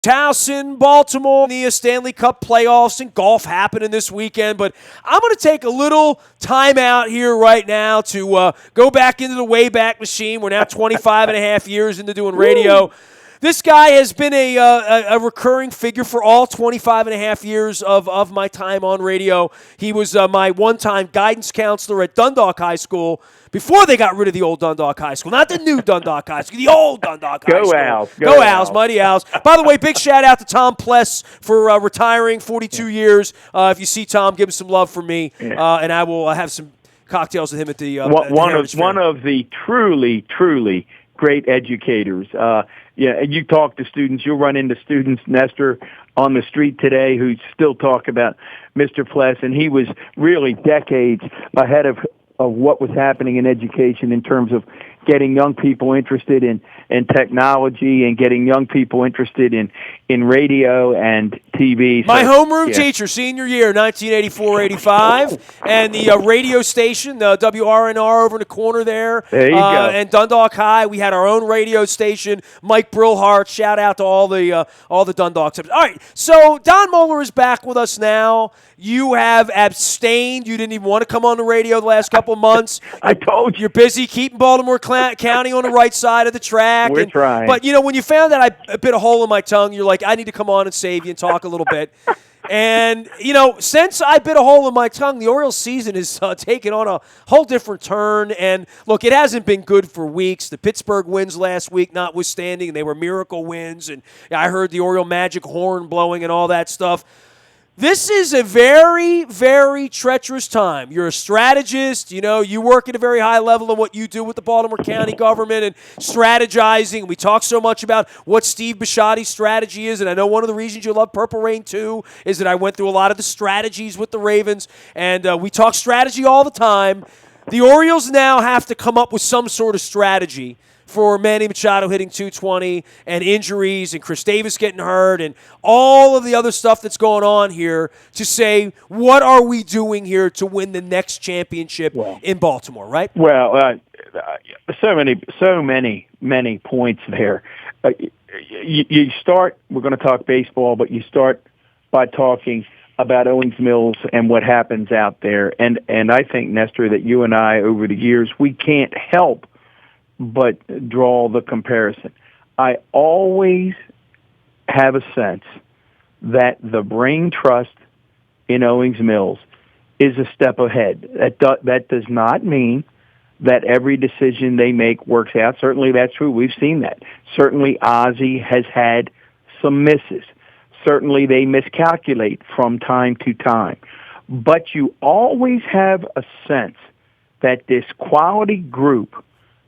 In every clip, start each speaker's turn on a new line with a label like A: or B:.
A: Towson, Baltimore, the Stanley Cup playoffs, and golf happening this weekend. But I'm going to take a little time out here right now to go back into the Wayback Machine. We're now 25 and a half years into doing radio. This guy has been a recurring figure for all 25 and a half years of my time on radio. He was my one-time guidance counselor at Dundalk High School before they got rid of the old Dundalk High School. Not the new Dundalk High School, the old Dundalk High School.
B: Owls.
A: Go Owls, mighty Owls. By the way, big shout-out to Tom Pless for retiring, 42 years. If you see Tom, give him some love for me, and I will have some cocktails with him at the
B: one of the truly great educators. You talk to students, you'll run into students, Nestor, on the street today who still talk about Mr. Pless, and he was really decades ahead of what was happening in education in terms of getting young people interested in technology and getting young people interested in radio and TV.
A: My homeroom teacher, senior year, 1984-85, and the radio station, the WRNR over in the corner there.
B: There you go.
A: And Dundalk High, we had our own radio station. Mike Brillhart, shout out to all the Dundalk. All right, so Don Moeller is back with us now. You have abstained. You didn't even want to come on the radio the last couple months.
B: I told you.
A: You're busy keeping Baltimore County on the right side of the track.
B: We're trying.
A: But, when you found out I bit a hole in my tongue, you're like, I need to come on and save you and talk a little bit. And, since I bit a hole in my tongue, the Orioles season has taken on a whole different turn. And, look, it hasn't been good for weeks. The Pittsburgh wins last week notwithstanding, they were miracle wins. And I heard the Oriole magic horn blowing and all that stuff. This is a very, very treacherous time. You're a strategist. You work at a very high level in what you do with the Baltimore County government and strategizing. We talk so much about what Steve Bisciotti's strategy is, and I know one of the reasons you love Purple Rain, too, is that I went through a lot of the strategies with the Ravens, and we talk strategy all the time. The Orioles now have to come up with some sort of strategy for Manny Machado hitting .220 and injuries and Chris Davis getting hurt and all of the other stuff that's going on here to say, what are we doing here to win the next championship in Baltimore, right?
B: Well, so many points there. You start, we're going to talk baseball, but you start by talking about Owings Mills and what happens out there. And I think, Nestor, that you and I, over the years, we can't help but draw the comparison. I always have a sense that the brain trust in Owings Mills is a step ahead. That does not mean that every decision they make works out. Certainly that's true. We've seen that. Certainly Ozzie has had some misses. Certainly they miscalculate from time to time. But you always have a sense that this quality group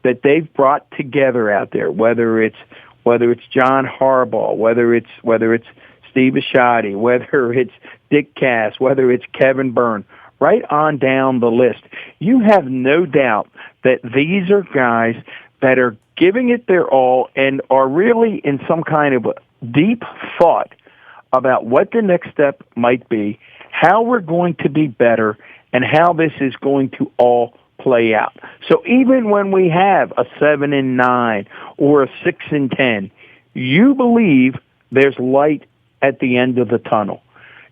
B: that they've brought together out there, whether it's John Harbaugh, whether it's Steve Bisciotti, whether it's Dick Cass, whether it's Kevin Byrne, right on down the list, you have no doubt that these are guys that are giving it their all and are really in some kind of a deep thought about what the next step might be, how we're going to be better, and how this is going to all play out. So even when we have a 7-9 or a 6-10, you believe there's light at the end of the tunnel.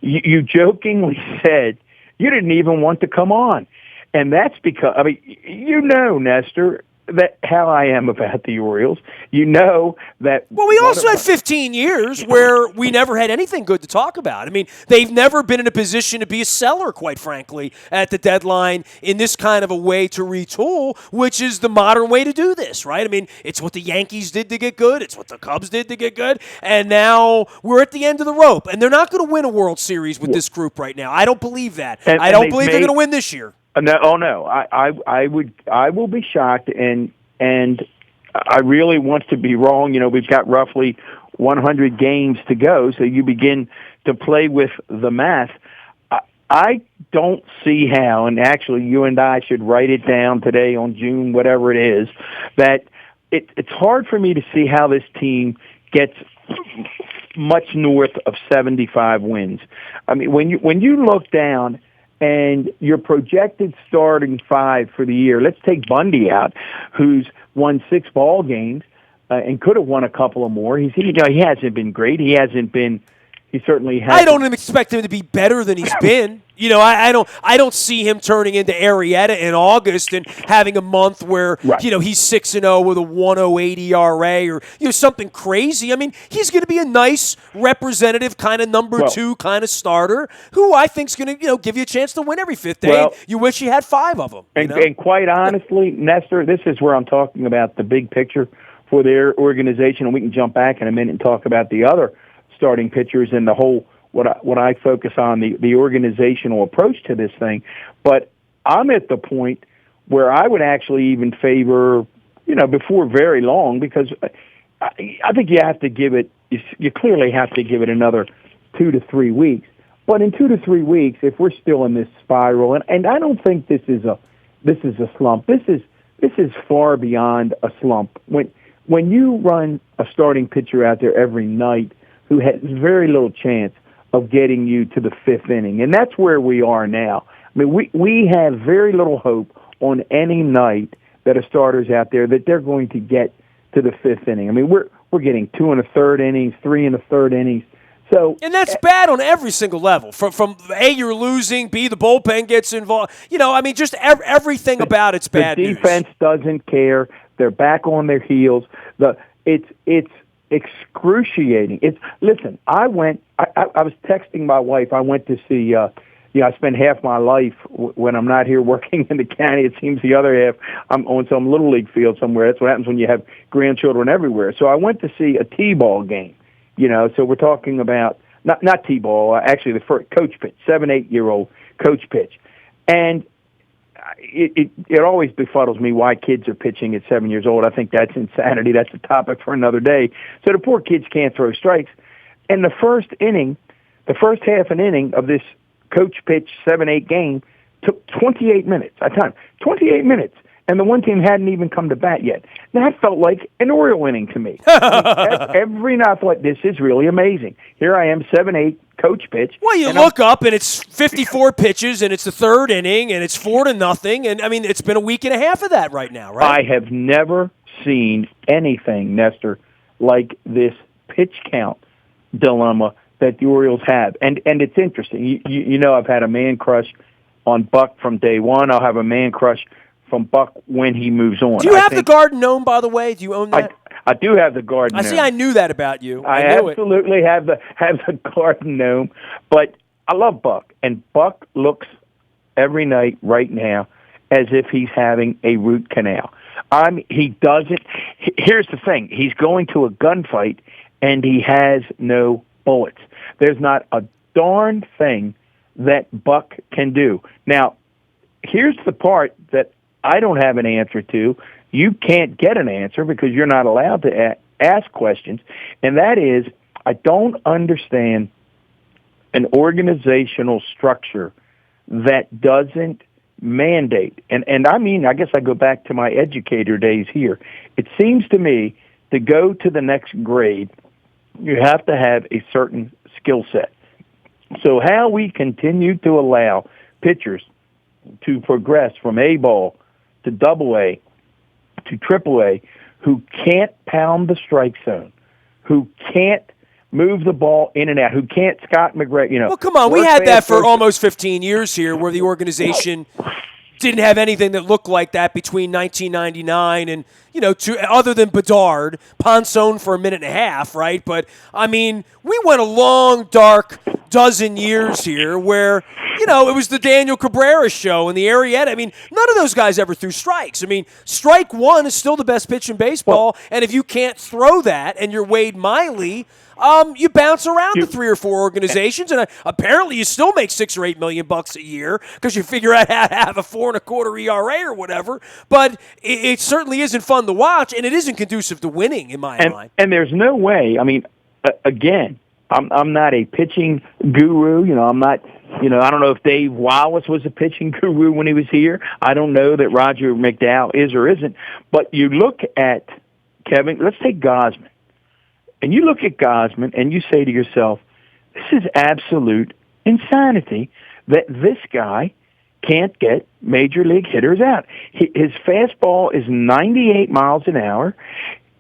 B: You jokingly said you didn't even want to come on. And that's because, Nestor, that how I am about the Orioles. You know that.
A: Well, we also had 15 years where we never had anything good to talk about. I mean, they've never been in a position to be a seller, quite frankly, at the deadline in this kind of a way to retool, which is the modern way to do this, right? I mean, it's what the Yankees did to get good. It's what the Cubs did to get good. And now we're at the end of the rope. And they're not going to win a World Series with this group right now. I don't believe that. I don't believe they're going to win this year.
B: No. I will be shocked, and I really want to be wrong. We've got roughly 100 games to go, so you begin to play with the math. I don't see how, and actually you and I should write it down today on June, whatever it is, that it's hard for me to see how this team gets much north of 75 wins. I mean, when you look down and your projected starting five for the year, let's take Bundy out, who's won 6 ball games. and could have won a couple of more. He hasn't been great. He certainly hasn't.
A: I don't expect him to be better than he's been. I don't see him turning into Arrieta in August and having a month where
B: Right.
A: He's 6-0 with a 1.08 ERA or something crazy. I mean, he's going to be a nice representative kind of number two kind of starter who I think is going to give you a chance to win every fifth day.
B: Well,
A: you wish you had 5 of them.
B: And quite honestly, Nestor, this is where I'm talking about the big picture for their organization, and we can jump back in a minute and talk about the other starting pitchers and the whole what I focus on, the organizational approach to this thing. But I'm at the point where I would actually even favor, before very long, because I think you have to give it, you clearly have to give it another 2 to 3 weeks. But in 2 to 3 weeks, if we're still in this spiral, and I don't think this is a slump. This is far beyond a slump. When you run a starting pitcher out there every night who has very little chance of getting you to the 5th inning, and that's where we are now. I mean, we have very little hope on any night that a starter's out there that they're going to get to the 5th inning. I mean, we're getting 2 1/3 innings, 3 1/3 innings. So,
A: and that's bad on every single level. From A, you're losing. B, the bullpen gets involved. Just everything about it's bad
B: news. The defense doesn't care. They're back on their heels. It's excruciating. Listen. I was texting my wife. I went to see. I spend half my life when I'm not here working in the county. It seems the other half I'm on some little league field somewhere. That's what happens when you have grandchildren everywhere. So I went to see a T-ball game. So we're talking about not T-ball, actually the first coach pitch, 7-8-year-old coach pitch. And it always befuddles me why kids are pitching at 7 years old. I think that's insanity. That's a topic for another day. So the poor kids can't throw strikes. And the first half an inning of this coach pitch 7-8 game took 28 minutes. I tell you, 28 minutes. And the one team hadn't even come to bat yet. That felt like an Oriole inning to me. Every night I thought, this is really amazing. Here I am, 7-8, coach pitch.
A: Well, you look up, and it's 54 pitches, and it's the 3rd inning, and it's 4-0. And, it's been a week and a half of that right now, right?
B: I have never seen anything, Nestor, like this pitch count dilemma that the Orioles have. And it's interesting. I've had a man crush on Buck from day one. I'll have a man crush from Buck when he moves on.
A: Do you have the Garden Gnome, by the way? Do you own that?
B: I do have the Garden Gnome.
A: I knew that about you.
B: I absolutely have the Garden Gnome, but I love Buck, and Buck looks every night right now as if he's having a root canal. He doesn't. Here's the thing: he's going to a gunfight, and he has no bullets. There's not a darn thing that Buck can do. Now, here's the part that I don't have an answer to. You can't get an answer because you're not allowed to ask questions, and that is, I don't understand an organizational structure that doesn't mandate, and I guess I go back to my educator days here. It seems to me to go to the next grade, you have to have a certain skill set. So how we continue to allow pitchers to progress from A ball to AA to AAA, who can't pound the strike zone, who can't move the ball in and out, who can't Scott McGregor,
A: Well, come on. We had that for almost 15 years here where the organization didn't have anything that looked like that between 1999 and, other than Bedard, Ponson for a minute and a half, right? But, we went a long, dark dozen years here where, it was the Daniel Cabrera show and the Arrieta. None of those guys ever threw strikes. Strike one is still the best pitch in baseball, and if you can't throw that and you're Wade Miley, you bounce around the 3 or 4 organizations, and apparently you still make $6 or $8 million a year because you figure out how to have a 4.25 ERA or whatever. But it certainly isn't fun to watch, and it isn't conducive to winning in my mind.
B: And there's no way. Again, I'm not a pitching guru. I'm not. I don't know if Dave Wallace was a pitching guru when he was here. I don't know that Roger McDowell is or isn't. But you look at Kevin. Let's take Gausman. And you look at Gausman and you say to yourself, this is absolute insanity that this guy can't get major league hitters out. His fastball is 98 miles an hour.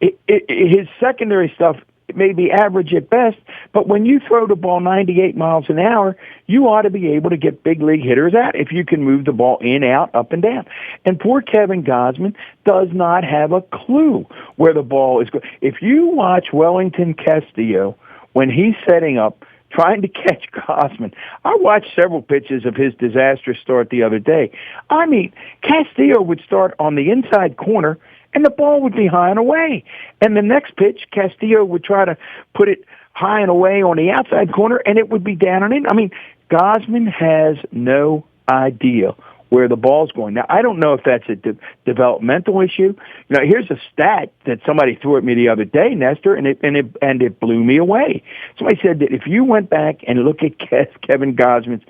B: his secondary stuff may be average at best, but when you throw the ball 98 miles an hour, you ought to be able to get big league hitters out if you can move the ball in, out, up, and down. And poor Kevin Gausman does not have a clue where the ball is going. If you watch Wellington Castillo when he's setting up, trying to catch Gausman, I watched several pitches of his disastrous start the other day. I mean, Castillo would start on the inside corner, and the ball would be high and away. And the next pitch, Castillo would try to put it high and away on the outside corner, and it would be down and in. I mean, Gausman has no idea where the ball's going. Now, I don't know if that's a developmental issue. You know, here's a stat that somebody threw at me the other day, Nestor, and it blew me away. Somebody said that if you went back and look at Kevin Gausman's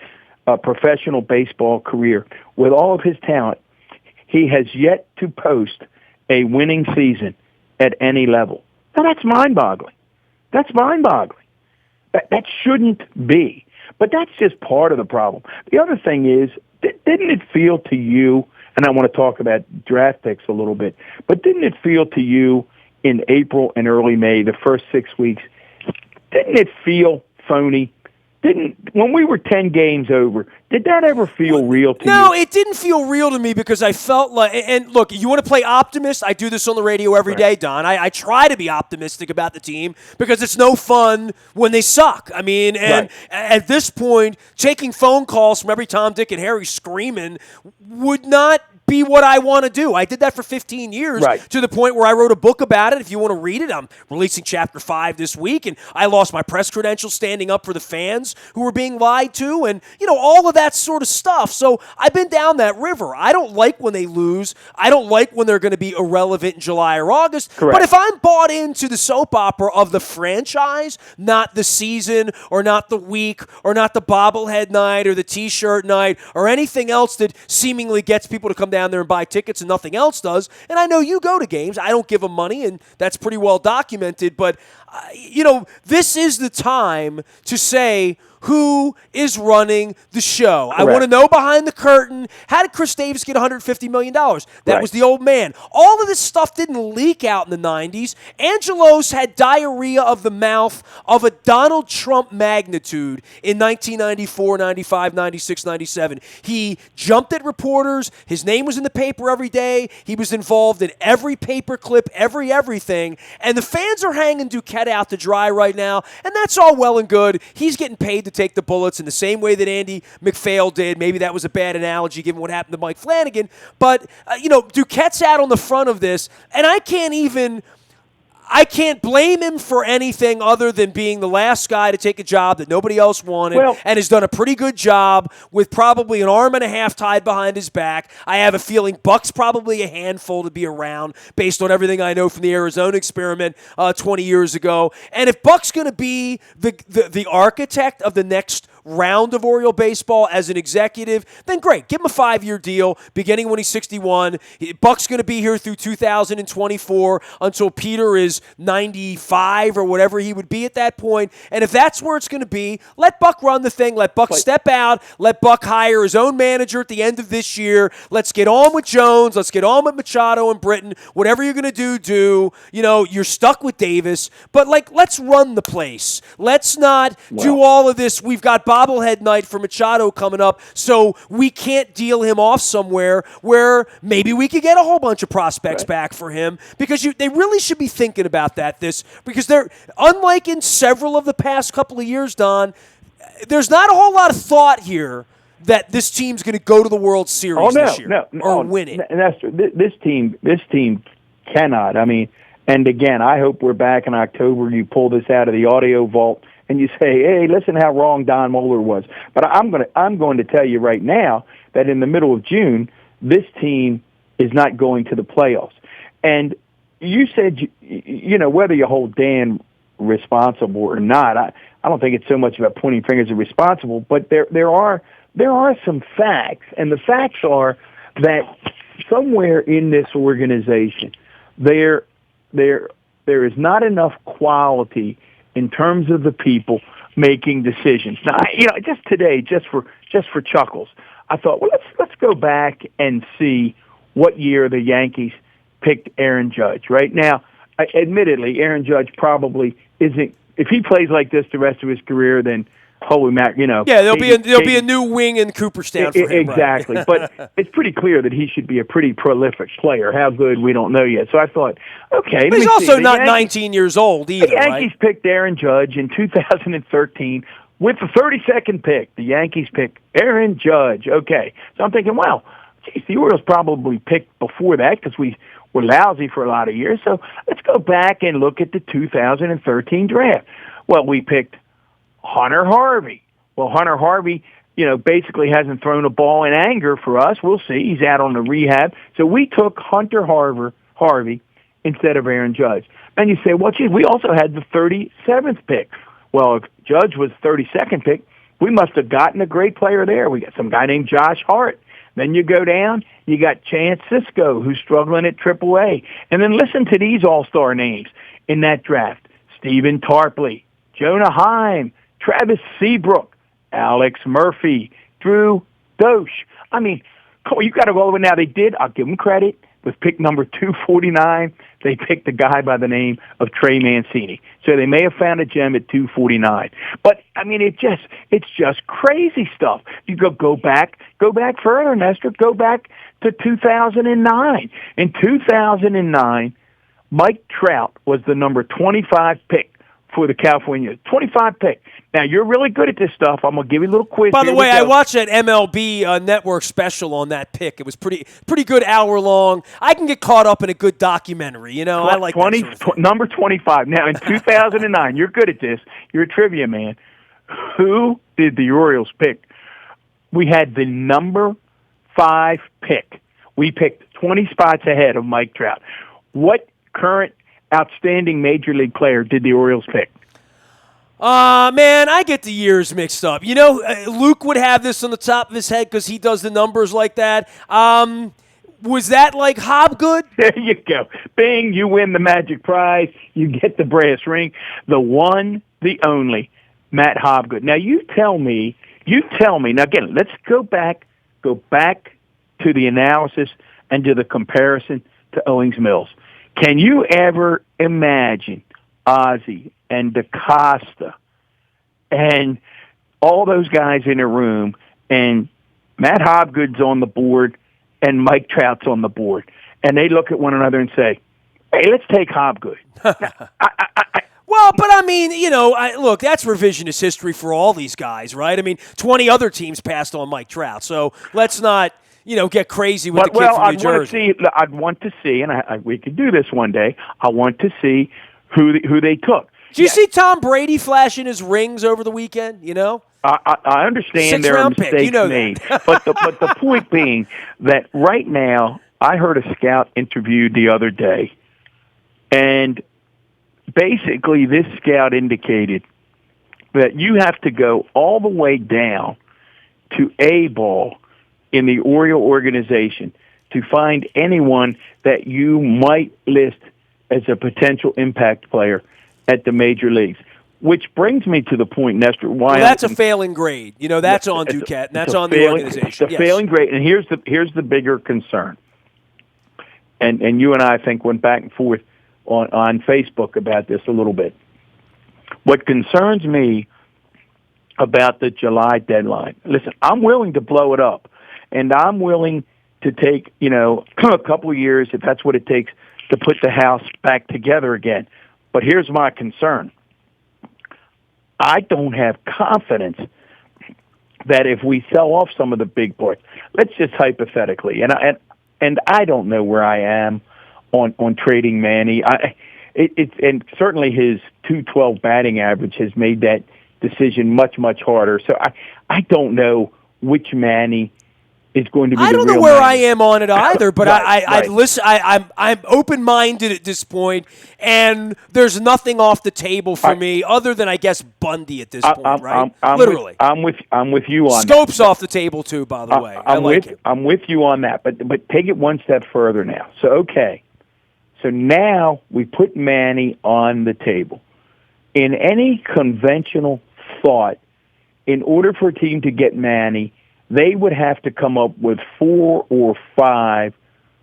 B: professional baseball career, with all of his talent, he has yet to post a winning season at any level. Now, that's mind-boggling. That's mind-boggling. That shouldn't be. But that's just part of the problem. The other thing is, didn't it feel to you, and I want to talk about draft picks a little bit, but didn't it feel to you in April and early May, the first 6 weeks, didn't it feel phony? When we were 10 games over, did that ever feel real to you?
A: No, it didn't feel real to me because I felt like, and look, you want to play optimist? I do this on the radio every day, Don. I try to be optimistic about the team because it's no fun when they suck. I mean, and at this point, taking phone calls from every Tom, Dick, and Harry screaming would not be what I want to do. I did that for 15 years to the point where I wrote a book about it. If you want to read it, I'm releasing chapter 5 this week, and I lost my press credentials standing up for the fans who were being lied to, and, you know, all of that sort of stuff. So I've been down that river. I don't like when they lose. I don't like when they're going to be irrelevant in July or August.
B: Correct.
A: But if I'm bought into the soap opera of the franchise, not the season or not the week or not the bobblehead night or the T-shirt night or anything else that seemingly gets people to come down there and buy tickets and nothing else does. And I know you go to games. I don't give them money, and that's pretty well documented. But, you know, this is the time to say who is running the show. Correct. I want to know behind the curtain, how did Chris Davis get $150 million? That was the old man. All of this stuff didn't leak out in the 90s. Angelos had diarrhea of the mouth of a Donald Trump magnitude in 1994, 95, 96, 97. He jumped at reporters. His name was in the paper every day. He was involved in every paper clip, everything. And the fans are hanging Duquette out to dry right now, and that's all well and good. He's getting paid to take the bullets in the same way that Andy McPhail did. Maybe that was a bad analogy given what happened to Mike Flanagan. But, you know, Duquette's out on the front of this, and I can't blame him for anything other than being the last guy to take a job that nobody else wanted and has done a pretty good job with probably an arm and a half tied behind his back. I have a feeling Buck's probably a handful to be around based on everything I know from the Arizona experiment 20 years ago. And if Buck's going to be the architect of the next round of Oriole baseball as an executive, then great. Give him a 5-year deal beginning when he's 61. Buck's going to be here through 2024 until Peter is 95 or whatever he would be at that point. And if that's where it's going to be, let Buck run the thing. Let Buck step out. Let Buck hire his own manager at the end of this year. Let's get on with Jones. Let's get on with Machado and Britton. Whatever you're going to do. You know, you're stuck with Davis. But, like, let's run the place. Let's not do all of this. We've got bobblehead night for Machado coming up, so we can't deal him off somewhere where maybe we could get a whole bunch of prospects back for him, because they really should be thinking about that. Because they're, unlike in several of the past couple of years, Don, there's not a whole lot of thought here that this team's going to go to the World Series this year or win it.
B: Nestor, this team cannot. I mean, and again, I hope we're back in October. You pull this out of the audio vault and you say, "Hey, listen how wrong Don Moeller was." But I'm going to tell you right now that in the middle of June, this team is not going to the playoffs. And you said, you know, whether you hold Dan responsible or not, I don't think it's so much about pointing fingers at responsible, but there are some facts, and the facts are that somewhere in this organization there is not enough quality in terms of the people making decisions. Now, you know, just today, just for chuckles, I thought, well, let's go back and see what year the Yankees picked Aaron Judge. Right now, admittedly, Aaron Judge probably isn't. If he plays like this the rest of his career, then holy mac,
A: Yeah, there'll be a new wing in Cooperstown for him.
B: Exactly,
A: Right?
B: But it's pretty clear that he should be a pretty prolific player. How good, we don't know yet. So I thought, okay,
A: But he's also not 19 years old either.
B: The Yankees picked Aaron Judge in 2013 with the 32nd pick. The Yankees picked Aaron Judge. Okay, so I'm thinking, wow, geez, the Orioles probably picked before that because we were lousy for a lot of years. So let's go back and look at the 2013 draft. Well, we picked Hunter Harvey. Well, Hunter Harvey, basically hasn't thrown a ball in anger for us. We'll see. He's out on the rehab. So we took Hunter Harvey instead of Aaron Judge. And you say, well, geez, we also had the 37th pick. Well, if Judge was 32nd pick, we must have gotten a great player there. We got some guy named Josh Hart. Then you go down, you got Chance Sisco, who's struggling at AAA. And then listen to these all-star names in that draft. Stephen Tarpley, Jonah Heim, Travis Seabrook, Alex Murphy, Drew Dosh. I mean, you got to go over now. They did, I'll give them credit, with pick number 249, they picked a guy by the name of Trey Mancini. So they may have found a gem at 249. But, I mean, it's just crazy stuff. You go back further, Nestor. Go back to 2009. In 2009, Mike Trout was the number 25 pick for the California. 25 pick. Now, you're really good at this stuff. I'm going to give you a little quiz.
A: By the way, I watched that MLB network special on that pick. It was pretty good, hour long. I can get caught up in a good documentary. I like
B: 20,
A: that sort of
B: number 25. Now, in 2009, you're good at this. You're a trivia man. Who did the Orioles pick? We had the number 5 pick. We picked 20 spots ahead of Mike Trout. What current outstanding Major League player did the Orioles pick?
A: Man, I get the years mixed up. Luke would have this on the top of his head because he does the numbers like that. Was that like Hobgood?
B: There you go. Bing, you win the magic prize. You get the brass ring. The one, the only, Matt Hobgood. Now, you tell me. Now, again, let's go back to the analysis and to the comparison to Owings Mills. Can you ever imagine Ozzie and DaCosta and all those guys in a room, and Matt Hobgood's on the board and Mike Trout's on the board, and they look at one another and say, hey, let's take Hobgood.
A: Well, but I mean, look, that's revisionist history for all these guys, right? I mean, 20 other teams passed on Mike Trout, so let's not get crazy with the kid from New Jersey.
B: I'd want to see, and we could do this one day. I want to see who they took.
A: Did you see Tom Brady flashing his rings over the weekend?
B: I understand there are mistakes made, but the point being that right now, I heard a scout interviewed the other day, and basically this scout indicated that you have to go all the way down to A ball in the Oriole organization to find anyone that you might list as a potential impact player at the major leagues. Which brings me to the point, Nestor, why
A: that's a failing grade. That's on Duquette, and that's on the organization.
B: It's a failing grade, and here's the bigger concern. And you and I think went back and forth on Facebook about this a little bit. What concerns me about the July deadline, listen, I'm willing to blow it up, and I'm willing to take, a couple of years if that's what it takes to put the house back together again. But here's my concern. I don't have confidence that if we sell off some of the big parts, let's just hypothetically, and I don't know where I am on trading Manny. And certainly his .212 batting average has made that decision much, much harder. So I don't know which Manny is going to be.
A: I don't know where I am on it either, but
B: right.
A: Listen. I'm open-minded at this point, and there's nothing off the table for me other than I guess Bundy at this point, right? Literally,
B: I'm with you on
A: Scope's off the table too. By the way,
B: I'm with you on that, but take it one step further now. So okay, so now we put Manny on the table. In any conventional thought, in order for a team to get Manny, they would have to come up with 4 or 5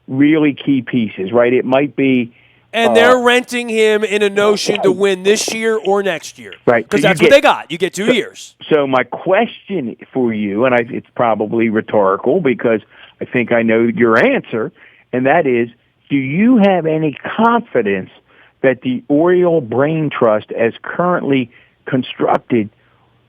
B: really key pieces, right? It might be
A: And they're renting him in a notion to win this year or next year.
B: Right.
A: Because
B: So
A: that's what they got. You get 2 years.
B: So my question for you, and it's probably rhetorical because I think I know your answer, and that is, do you have any confidence that the Oriole Brain Trust, as currently constructed,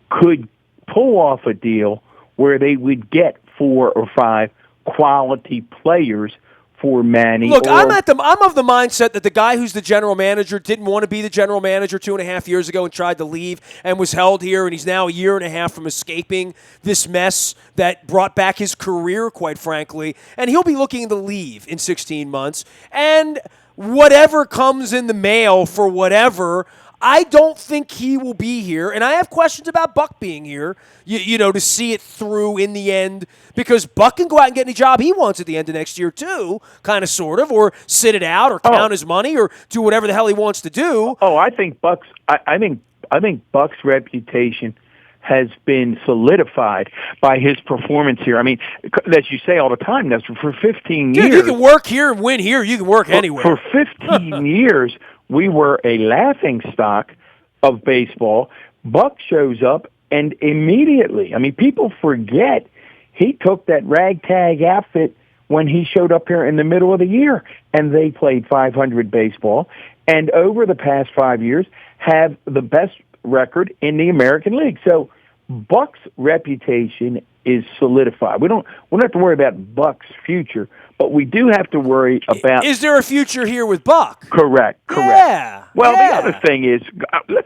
B: could pull off a deal where they would get 4 or 5 quality players for Manny?
A: Look, I'm of the mindset that the guy who's the general manager didn't want to be the general manager 2.5 years ago and tried to leave and was held here, and he's now a year and a half from escaping this mess that brought back his career, quite frankly, and he'll be looking to leave in 16 months. And whatever comes in the mail for whatever, I don't think he will be here, and I have questions about Buck being here, you know, to see it through in the end, because Buck can go out and get any job he wants at the end of next year too, kind of, sort of, or sit it out, or count his money, or do whatever the hell he wants to do.
B: I think Buck's. I think Buck's reputation has been solidified by his performance here. I mean, as you say all the time, Nestor, for 15 years.
A: Dude, you can work here and win here. You can work anywhere.
B: For 15 years, we were a laughingstock of baseball. Buck shows up, and immediately, I mean, people forget he took that ragtag outfit when he showed up here in the middle of the year, and they played 500 baseball, and over the past 5 years have the best record in the American League. So Buck's reputation is solidified. We don't have to worry about Buck's future, but we do have to worry about.
A: Is there a future here with Buck?
B: Correct.
A: Yeah.
B: Well, the other thing is,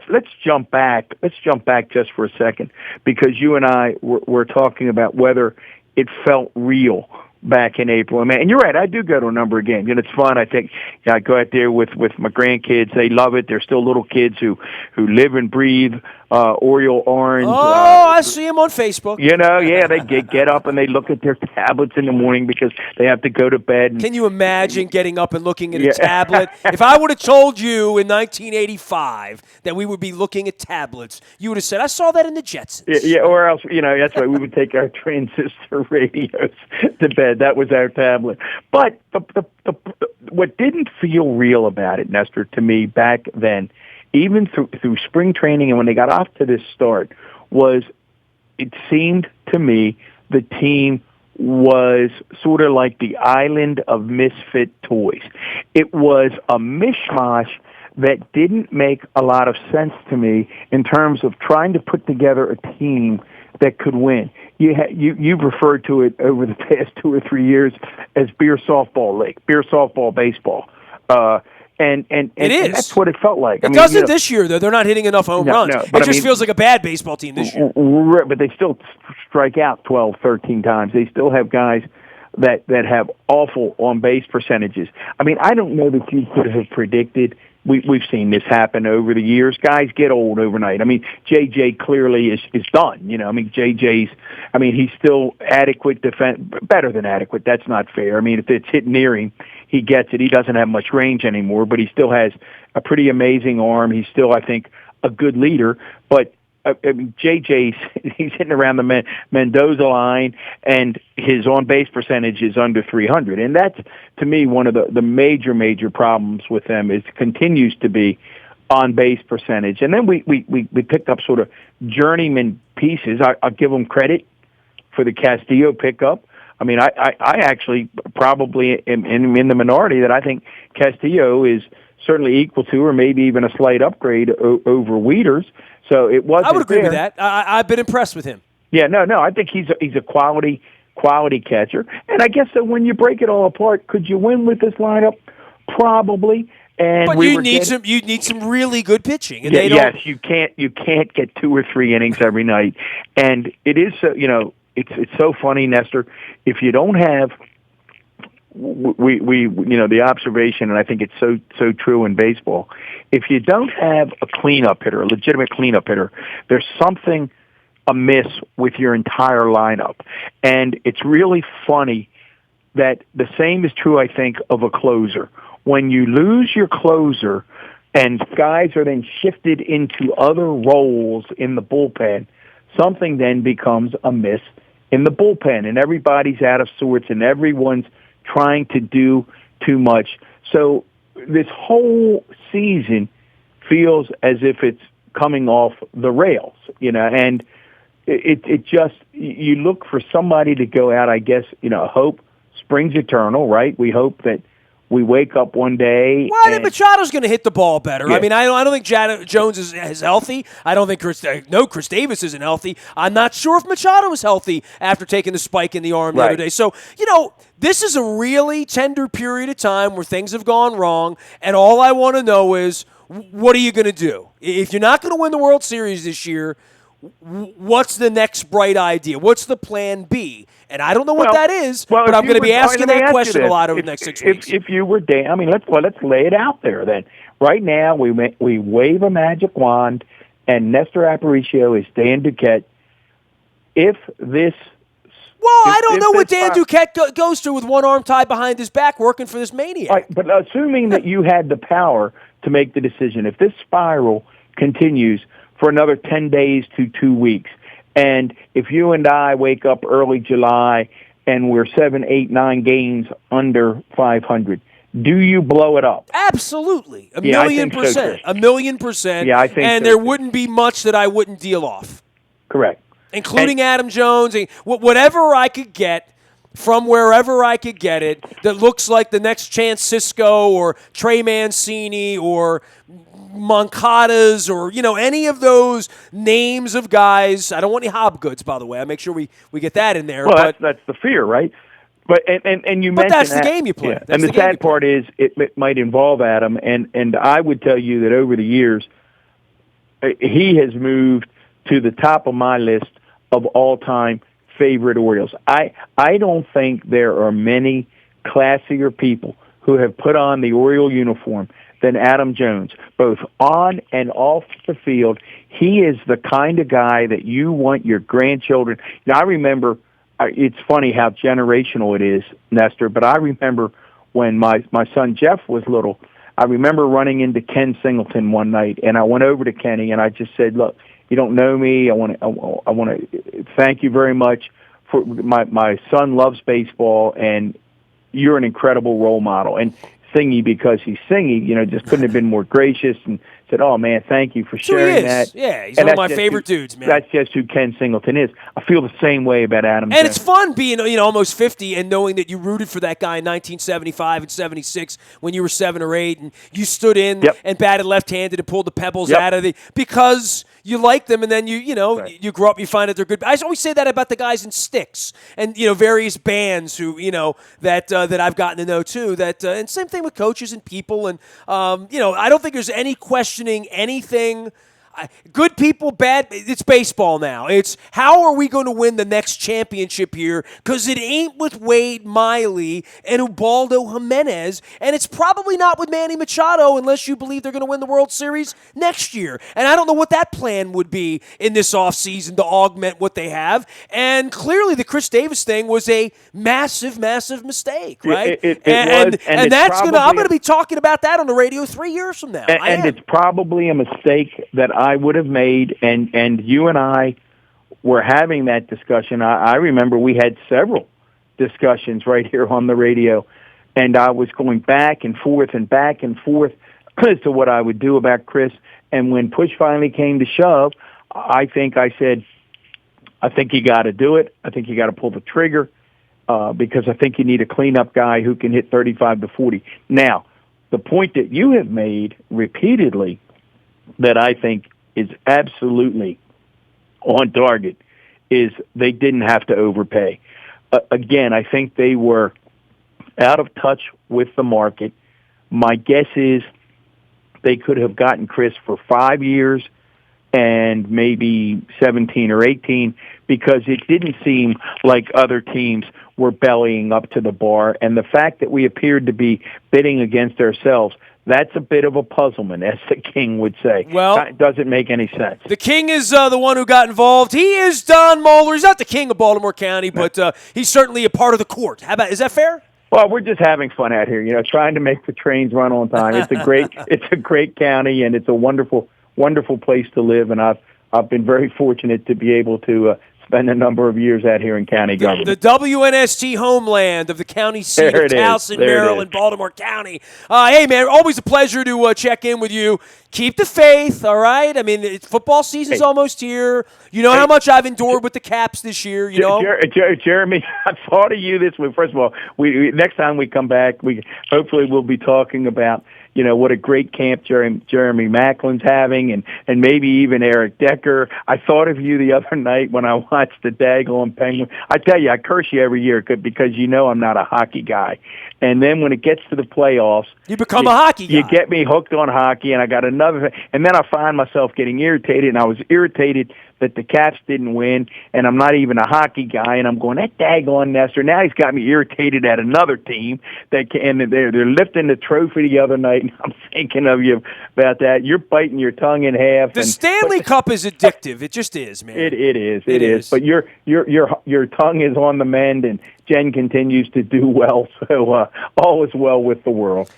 B: let's jump back. Let's jump back just for a second, because you and I were talking about whether it felt real back in April. And you're right, I do go to a number of games, and it's fun. I think I go out there with my grandkids. They love it. They're still little kids who live and breathe Oriole orange.
A: I see them on Facebook.
B: You know, yeah, they get up and they look at their tablets in the morning because they have to go to bed.
A: Can you imagine getting up and looking at a tablet? If I would have told you in 1985 that we would be looking at tablets, you would have said, I saw that in the Jetsons.
B: Yeah, or else, you know, that's right. We would take our transistor radios to bed. That was our tablet. But what didn't feel real about it, Nestor, to me back then, even through spring training and when they got off to this start, was it seemed to me the team was sort of like the island of misfit toys. It was a mishmash that didn't make a lot of sense to me in terms of trying to put together a team that could win. You've referred to it over the past 2 or 3 years as beer softball league, beer softball baseball. And that's what it felt like.
A: It doesn't this year, though. They're not hitting enough home runs. It just feels like a bad baseball team this year.
B: But they still strike out 12, 13 times. They still have guys that have awful on-base percentages. I mean, I don't know that you could have predicted. We've seen this happen over the years. Guys get old overnight. I mean, J.J. clearly is done. You know, I mean, he's still adequate better than adequate. That's not fair. I mean, if it's hit near him, he gets it. He doesn't have much range anymore, but he still has a pretty amazing arm. He's still, I think, a good leader. But I mean, he's hitting around the Mendoza line, and his on-base percentage is under 300. And that's, to me, one of the major problems with them is continues to be on-base percentage. And then we picked up sort of journeyman pieces. I'll give them credit for the Castillo pickup. I mean, I actually probably am in the minority that I think Castillo is certainly equal to, or maybe even a slight upgrade over Wieters. So it wasn't.
A: I would agree with that. I've been impressed with him.
B: Yeah, no. I think he's a quality catcher. And I guess that when you break it all apart, could you win with this lineup? Probably. And
A: you need some really good pitching. And
B: yes, you can't get 2 or 3 innings every night. And it is so, you know, it's so funny, Nestor. If you don't have the observation, and I think it's so true in baseball. If you don't have a cleanup hitter, a legitimate cleanup hitter, there's something amiss with your entire lineup. And it's really funny that the same is true, I think, of a closer. When you lose your closer and guys are then shifted into other roles in the bullpen, something then becomes amiss in the bullpen, and everybody's out of sorts, and everyone's trying to do too much. So this whole season feels as if it's coming off the rails, and it just, you look for somebody to go out, I guess, hope springs eternal, right? We hope that we wake up one day.
A: Well, I think Machado's going to hit the ball better. Yeah. I mean, I don't think Jones is healthy. I don't think Chris Davis isn't healthy. I'm not sure if Machado is healthy after taking the spike in the arm the other day. So, this is a really tender period of time where things have gone wrong, and all I want to know is, what are you going to do? If you're not going to win the World Series this year, what's the next bright idea? What's the plan B? And I don't know what that is, but I'm going to be asking that question a lot over the next 6 weeks.
B: If you were Dan, I mean, let's lay it out there then. Right now, we wave a magic wand, and Nestor Aparicio is Dan Duquette. If this...
A: Well, I don't know what Dan Duquette goes through with one arm tied behind his back working for this maniac.
B: Right, but assuming that you had the power to make the decision, if this spiral continues for another 10 days to 2 weeks, and if you and I wake up early July and we're 7, 8, 9 games under 500, do you blow it up?
A: Absolutely. A million percent.
B: So,
A: a million %.
B: Yeah, I think
A: and
B: so,
A: there wouldn't be much that I wouldn't deal off.
B: Correct.
A: Including Adam Jones, whatever I could get from wherever I could get it that looks like the next Chance Cisco or Trey Mancini or Moncadas or, any of those names of guys. I don't want any Hobgoods, by the way. I make sure we get that in there.
B: Well, that's the fear, right? But and you mentioned
A: that's the game you play.
B: Yeah. And the sad part is it might involve Adam, and I would tell you that over the years he has moved to the top of my list of all-time favorite Orioles. I don't think there are many classier people who have put on the Oriole uniform than Adam Jones, both on and off the field. He is the kind of guy that you want your grandchildren. Now, I remember, it's funny how generational it is, Nestor, but I remember when my son Jeff was little, I remember running into Ken Singleton one night, and I went over to Kenny, and I just said, look, you don't know me. I want to thank you very much for my son loves baseball, and you're an incredible role model. And Singy, because he's Singy, just couldn't have been more gracious and said, oh, man, thank you for sharing that.
A: Yeah, he's one of my favorite dudes, man.
B: That's just who Ken Singleton is. I feel the same way about Adam
A: And
B: Jones.
A: it's fun being, almost 50 and knowing that you rooted for that guy in 1975 and 76 when you were 7 or 8 and you stood in and batted left-handed and pulled the pebbles out of because you like them, and then you grow up, you find that they're good. I always say that about the guys in Styx and various bands who that I've gotten to know too. And same thing with coaches and people, and I don't think there's any questioning anything. Good people, bad. It's baseball now. It's how are we going to win the next championship here? Because it ain't with Wade Miley and Ubaldo Jimenez, and it's probably not with Manny Machado unless you believe they're going to win the World Series next year. And I don't know what that plan would be in this offseason to augment what they have. And clearly, the Chris Davis thing was a massive, massive mistake, right?
B: It was, and
A: that's I'm going to be talking about that on the radio 3 years from now.
B: And it's probably a mistake that I would have made, and you and I were having that discussion. I remember we had several discussions right here on the radio, and I was going back and forth as to what I would do about Chris. And when push finally came to shove, I said, I think you got to do it. I think you got to pull the trigger because I think you need a cleanup guy who can hit 35 to 40. Now, the point that you have made repeatedly that I think is absolutely on target is they didn't have to overpay. Again, I think they were out of touch with the market. My guess is they could have gotten Chris for 5 years and maybe 17 or 18 because it didn't seem like other teams were bellying up to the bar. And the fact that we appeared to be bidding against ourselves, that's a bit of a puzzlement, as the King would say.
A: Well,
B: it doesn't make any sense.
A: The King is the one who got involved. He is Don Moeller. He's not the king of Baltimore County, but he's certainly a part of the court. Is that fair?
B: Well, we're just having fun out here, trying to make the trains run on time. It's a great county, and it's a wonderful, wonderful place to live. And I've been very fortunate to be able to spent a number of years out here in county government.
A: The WNST homeland of the county seat
B: There
A: of
B: it is.
A: Towson,
B: There it
A: Maryland,
B: is.
A: Baltimore County. Hey, man, always a pleasure to check in with you. Keep the faith, all right? I mean, football season's almost here. You know how much I've endured with the Caps this year, you know?
B: Jeremy, I thought of you this week. First of all, we next time we come back, hopefully we'll be talking about, you know, what a great camp Jeremy Macklin's having, and maybe even Eric Decker. I thought of you the other night when I watched the daggone Penguins. I tell you, I curse you every year because you know I'm not a hockey guy. And then when it gets to the playoffs,
A: you become a hockey guy.
B: You get me hooked on hockey, and I got another thing. And then I find myself getting irritated, and I was irritated that the Caps didn't win, and I'm not even a hockey guy, and I'm going, that daggone Nestor. Now he's got me irritated at another team, and they're lifting the trophy the other night, and I'm thinking of you about that. You're biting your tongue in half.
A: The Stanley Cup is addictive. It just is, man.
B: It is. But your tongue is on the mend, and Jen continues to do well, so all is well with the world.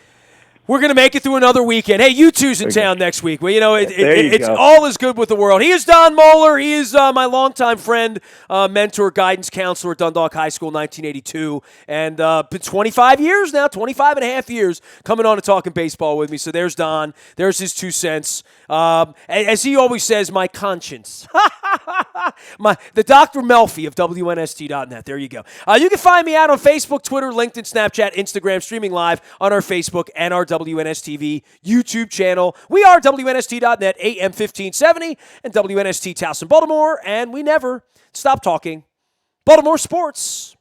A: We're going to make it through another weekend. Hey, U2's in town next week. Well, you know, it's
B: go.
A: all is good with the world. He is Don Moeller. He is my longtime friend, mentor, guidance counselor at Dundalk High School, 1982. And been 25 years now, 25 and a half years, coming on and talking baseball with me. So there's Don. There's his 2 cents. As he always says, my conscience. The Dr. Melfi of WNST.net. There you go. You can find me out on Facebook, Twitter, LinkedIn, Snapchat, Instagram, streaming live on our Facebook and our WNSTV YouTube channel. We are WNST.net, AM 1570, and WNST Towson, Baltimore, and we never stop talking Baltimore sports.